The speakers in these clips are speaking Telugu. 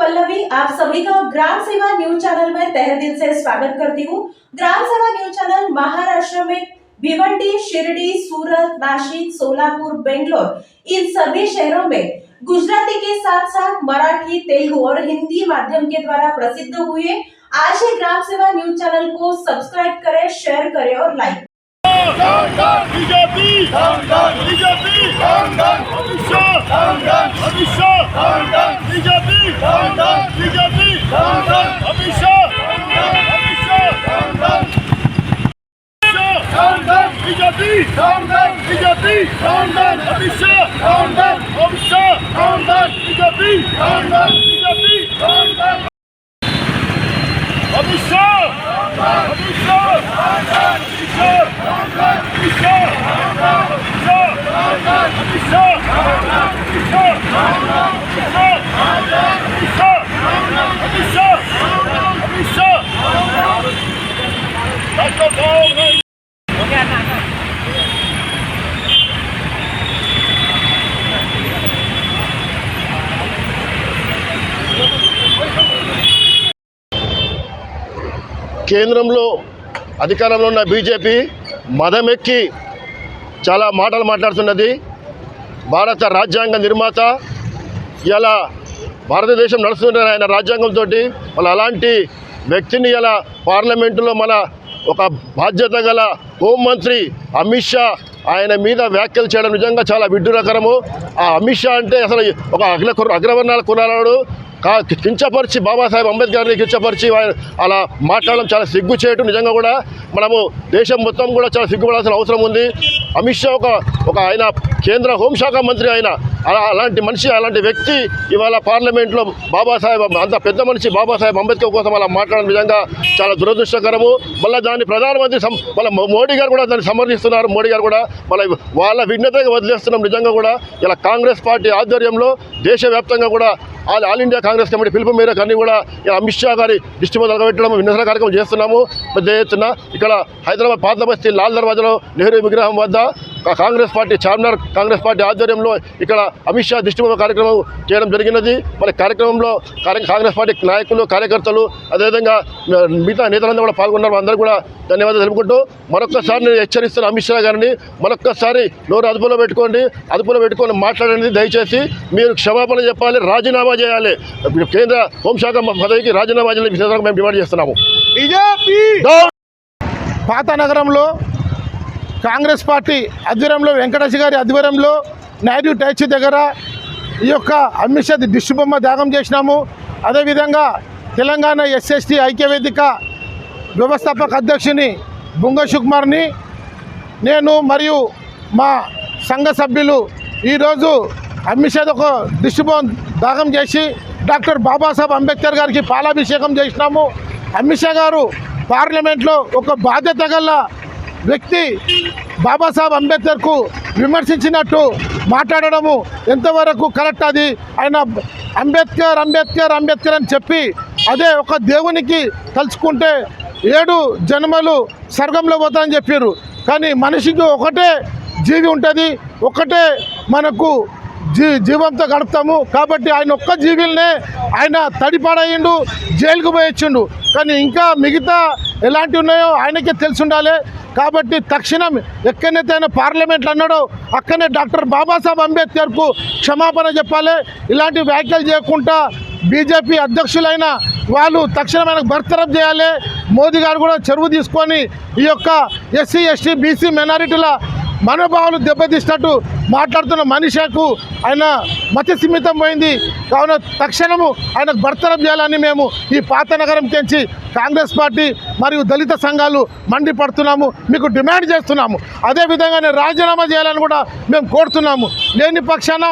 पल्लवी, आप सभी का ग्राम सेवा न्यूज चैनल में तहे दिल से स्वागत करती हूँ। ग्राम सेवा न्यूज चैनल महाराष्ट्र में भिवंडी, शिरडी, सूरत, नासिक, सोलापुर, बेंगलोर इन सभी शहरों में गुजराती के साथ साथ मराठी, तेलुगु और हिंदी माध्यम के द्वारा प्रसिद्ध हुए। आज ही ग्राम सेवा न्यूज चैनल को सब्सक्राइब करें, शेयर करें और लाइक। కేంద్రంలో అధికారంలో ఉన్న బీజేపీ మదమెక్కి చాలా మాటలు మాట్లాడుతున్నది. భారత రాజ్యాంగ నిర్మాత ఇలా భారతదేశం నడుస్తున్న ఆయన రాజ్యాంగంతో మళ్ళీ అలాంటి వ్యక్తిని ఇలా పార్లమెంటులో మన ఒక బాధ్యత గల హోంమంత్రి అమిత్ షా ఆయన మీద వ్యాఖ్యలు చేయడం నిజంగా చాలా విడ్డూరకరము. ఆ అమిత్ షా అంటే అసలు ఒక అగ్రవర్ణాల కులాడు కించపరిచి బాబాసాహెబ్ అంబేద్కర్ని కించపరిచి అలా మాట్లాడడం చాలా సిగ్గు చేయటం. నిజంగా కూడా మనము దేశం మొత్తం కూడా చాలా సిగ్గుపడాల్సిన అవసరం ఉంది. అమిత్ షా ఒక ఆయన కేంద్ర హోంశాఖ మంత్రి ఆయన అలాంటి మనిషి అలాంటి వ్యక్తి ఇవాళ పార్లమెంట్లో బాబాసాహెబ్ అంత పెద్ద మనిషి బాబాసాహెబ్ అంబేద్కర్ కోసం అలా మాట్లాడడం నిజంగా చాలా దురదృష్టకరము. మళ్ళీ దాన్ని ప్రధానమంత్రి మళ్ళీ మోడీ గారు కూడా దాన్ని సమర్థిస్తున్నారు. మోడీ గారు కూడా మళ్ళీ వాళ్ళ విఘ్నతగా వదిలేస్తున్నాం. నిజంగా కూడా ఇలా కాంగ్రెస్ పార్టీ ఆధ్వర్యంలో దేశవ్యాప్తంగా కూడా ఆల్ ఇండియా కాంగ్రెస్ కమిటీ పిలుపు మేరకు అన్ని కూడా అమిత్ షా గారి దృష్టి మీద నిలబెట్టడం నిరసన కార్యక్రమం చేస్తున్నాము. పెద్ద ఎత్తున ఇక్కడ హైదరాబాద్ పాత బస్తీ లాల్ దర్వాజాలో నెహ్రూ విగ్రహం వద్ద కాంగ్రెస్ పార్టీ చార్మినార్ కాంగ్రెస్ పార్టీ ఆధ్వర్యంలో ఇక్కడ అమిత్ షా దృష్టి మీద కార్యక్రమం చేయడం జరిగినది. మరి కార్యక్రమంలో కాంగ్రెస్ పార్టీ నాయకులు, కార్యకర్తలు, అదేవిధంగా మిగతా నేతలందరూ కూడా పాల్గొన్నారు. అందరూ కూడా ధన్యవాదాలు తెలుపుకుంటూ మరొక్కసారి నేను హెచ్చరిస్తున్న అమిత్ షా గారిని మరొక్కసారి నోరు అదుపులో పెట్టుకొని మాట్లాడండి. దయచేసి మీరు క్షమాపణ చెప్పాలి, రాజీనామా చేయాలి. కేంద్ర హోంశాఖ పదవికి రాజీనామా చేయాలని మేము డిమాండ్ చేస్తున్నాము. పాత నగరంలో కాంగ్రెస్ పార్టీ ఆధ్వర్యంలో వెంకటేష్ గారి ఆధ్వర్యంలో నాయుడు టైచి దగ్గర ఈ యొక్క అమిత్ షా దిష్టి బొమ్మ త్యాగం చేసినాము. అదేవిధంగా తెలంగాణ ఎస్ఎస్టీ ఐక్యవేదిక వ్యవస్థాపక అధ్యక్షుని బుంగ సుకుమార్ని నేను మరియు మా సంఘ సభ్యులు ఈరోజు అమిత్ షా ఒక దిష్టి బొమ్మ త్యాగం చేసి డాక్టర్ బాబాసాహెబ్ అంబేద్కర్ గారికి పాలాభిషేకం చేసినాము. అమిత్ షా గారు పార్లమెంట్లో ఒక బాధ్యత గల వ్యక్తి బాబాసాహెబ్ అంబేద్కర్కు విమర్శించినట్టు మాట్లాడడము ఎంతవరకు కరెక్ట్? అది ఆయన అంబేద్కర్ అంబేద్కర్ అంబేద్కర్ అని చెప్పి అదే ఒక దేవునికి తలుచుకుంటే 7 జన్మలు స్వర్గంలో పోతాయని చెప్పారు. కానీ మనిషికి ఒకటే జీవి ఉంటుంది, ఒకటే మనకు జీవంతో గడుపుతాము. కాబట్టి ఆయన ఒక్క జీవిల్నే ఆయన తడిపాడయ్యిండు, జైలుకు పోయొచ్చిండు. కానీ ఇంకా మిగతా ఎలాంటివి ఉన్నాయో ఆయనకే తెలిసి ఉండాలి. కాబట్టి తక్షణం ఎక్కడైతే ఆయన పార్లమెంట్లో అన్నాడో అక్కడనే డాక్టర్ బాబాసాహెబ్ అంబేద్కర్కు క్షమాపణ చెప్పాలి. ఇలాంటి వ్యాఖ్యలు చేయకుండా బీజేపీ అధ్యక్షులైన వాళ్ళు తక్షణం ఆయనకు బర్తరఫ్ చేయాలి. మోదీ గారు కూడా చెరువు తీసుకొని ఈ యొక్క ఎస్సీ, ఎస్టీ, బీసీ మైనారిటీల మనోభావాలు దెబ్బతీసినట్టు మాట్లాడుతున్న మనిషికు ఆయన మతి సిమితం పోయింది. కావున తక్షణము ఆయనకు బర్తరఫ్ చేయాలని మేము ఈ పాత నగరం తెంచి కాంగ్రెస్ పార్టీ మరియు దళిత సంఘాలు మండిపడుతున్నాము, మీకు డిమాండ్ చేస్తున్నాము. అదేవిధంగానే రాజీనామా చేయాలని కూడా మేము కోరుతున్నాము. లేని పక్షాన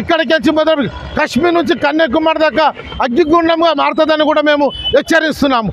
ఇక్కడికి మొదలు కశ్మీర్ నుంచి కన్యాకుమారి దాకా అగ్గిగుండంగా మారుతుందని కూడా మేము హెచ్చరిస్తున్నాము.